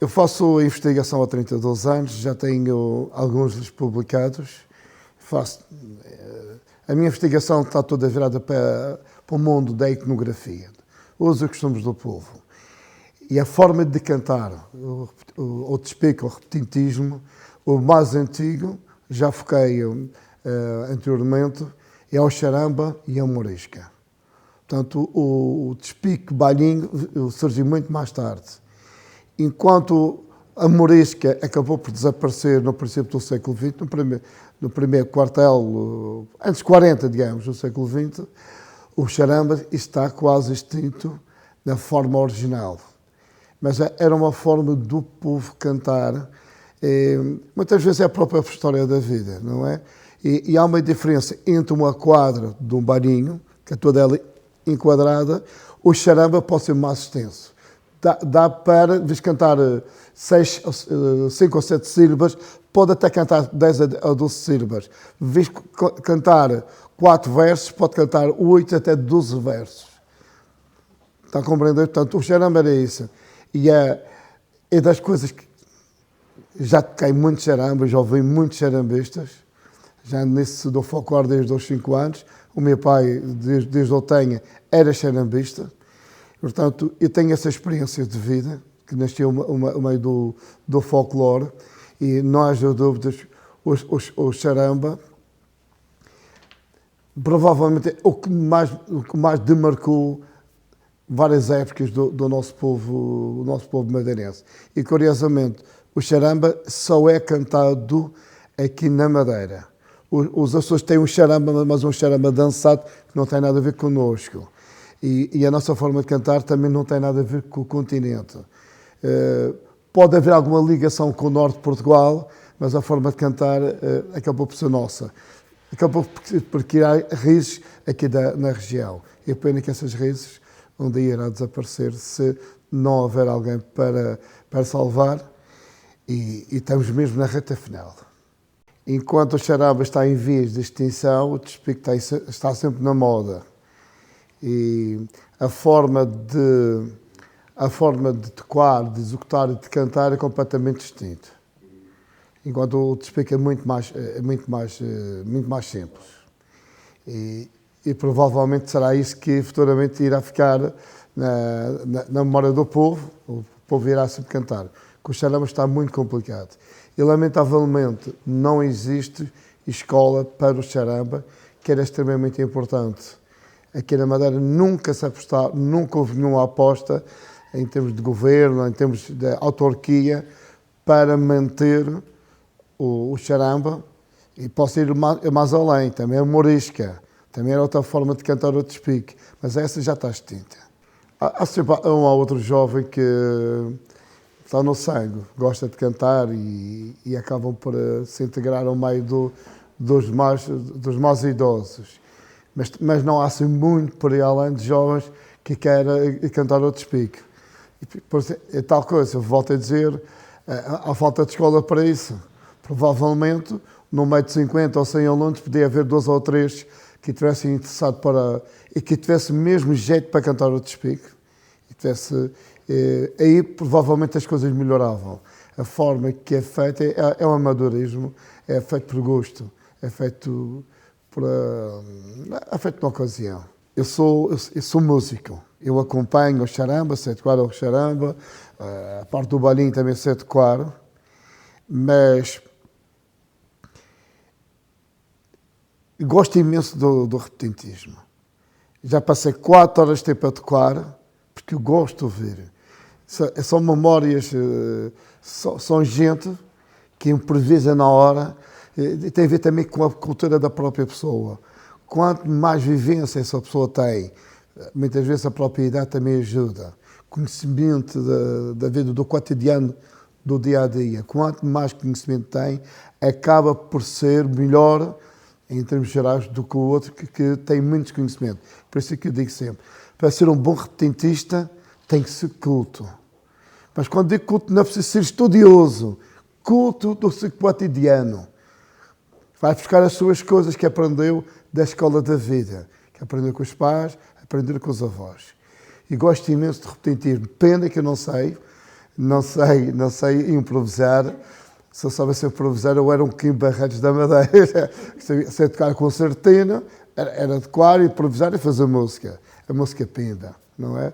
Eu faço investigação há 32 anos, já tenho alguns livros publicados. A minha investigação está toda virada para o mundo da iconografia, os costumes do povo. E a forma de cantar, o despique, o repetentismo, o mais antigo, já foquei anteriormente, é o charamba e a morisca. Portanto, o despique balinho surgiu muito mais tarde. Enquanto a morisca acabou por desaparecer no princípio do século XX, no primeiro quartel, antes de 40, digamos, do século XX, o charamba está quase extinto na forma original. Mas era uma forma do povo cantar, muitas vezes é a própria história da vida, não é? E há uma diferença entre uma quadra de um barinho, que é toda ela enquadrada, o charamba pode ser mais extenso. Dá para, vez cantar 5 ou 7 sílabas, pode até cantar 10 a 12 sílabas. Vez cantar 4 versos, pode cantar 8 até 12 versos. Está a compreender? Portanto, o charamba era isso. E é das coisas que já toquei muito charamba, já ouvi muitos charambistas, já nesse do folclore desde os 5 anos. O meu pai, desde eu tenho, era charambista. Portanto, eu tenho essa experiência de vida, que nasceu no meio do folclore, e não haja dúvidas, o charamba, provavelmente o que mais demarcou várias épocas do nosso povo madeirense. E, curiosamente, o charamba só é cantado aqui na Madeira. Os Açores têm um charamba, mas um charamba dançado que não tem nada a ver connosco. E a nossa forma de cantar também não tem nada a ver com o continente. Pode haver alguma ligação com o norte de Portugal, mas a forma de cantar acabou por ser nossa. Acabou por criar raízes aqui na região. E a pena que essas raízes um dia irá desaparecer se não houver alguém para salvar. E estamos mesmo na reta final. Enquanto o charamba está em vias de extinção, o despique está sempre na moda. E a forma de tocar, de executar e de cantar é completamente distinta. Enquanto o despique é muito mais simples. E provavelmente será isso que futuramente irá ficar na memória do povo. O povo irá sempre cantar. O charamba está muito complicado. E, lamentavelmente, não existe escola para o charamba, que era extremamente importante. Aqui na Madeira nunca se apostou, nunca houve nenhuma aposta em termos de governo, em termos de autarquia, para manter o charamba. E posso ir mais além, também a morisca, também era outra forma de cantar o despique, mas essa já está extinta. Há sempre um ou outro jovem que está no sangue, gosta de cantar e acabam por se integrar ao meio dos mais idosos. Mas não há assim muito por aí além de jovens que querem cantar o despique. É tal coisa, volto a dizer, há falta de escola para isso. Provavelmente, no meio de 50 ou 100 alunos, podia haver 2 ou 3 que tivessem interessado e que tivessem mesmo jeito para cantar o despique. Aí provavelmente as coisas melhoravam. A forma que é feita é um amadorismo, é feito por gosto, é feito na ocasião. Eu sou músico, eu acompanho o charamba, sei tocar o charamba, a parte do balinho também sei tocar, mas gosto imenso do repetentismo. Já passei 4 horas de tempo a tocar, porque eu gosto de ouvir. São memórias, são gente que improvisa na hora, tem a ver também com a cultura da própria pessoa. Quanto mais vivência essa pessoa tem, muitas vezes a própria idade também ajuda. Conhecimento da vida, do cotidiano, do dia-a-dia. Quanto mais conhecimento tem, acaba por ser melhor, em termos gerais, do que o outro que tem menos conhecimento. Por isso é que eu digo sempre, para ser um bom repetentista, tem que ser culto. Mas quando digo culto, não é preciso ser estudioso. Culto do seu cotidiano. Vai buscar as suas coisas que aprendeu da escola da vida. Que aprendeu com os pais, aprendeu com os avós. E gosto imenso de repetentismo. Pena que eu não sei não sei improvisar. Se eu soubesse improvisar, eu era um Kim Barreiros da Madeira. Sei tocar concertina, era adequar, improvisar e fazer música. A música pinda, não é?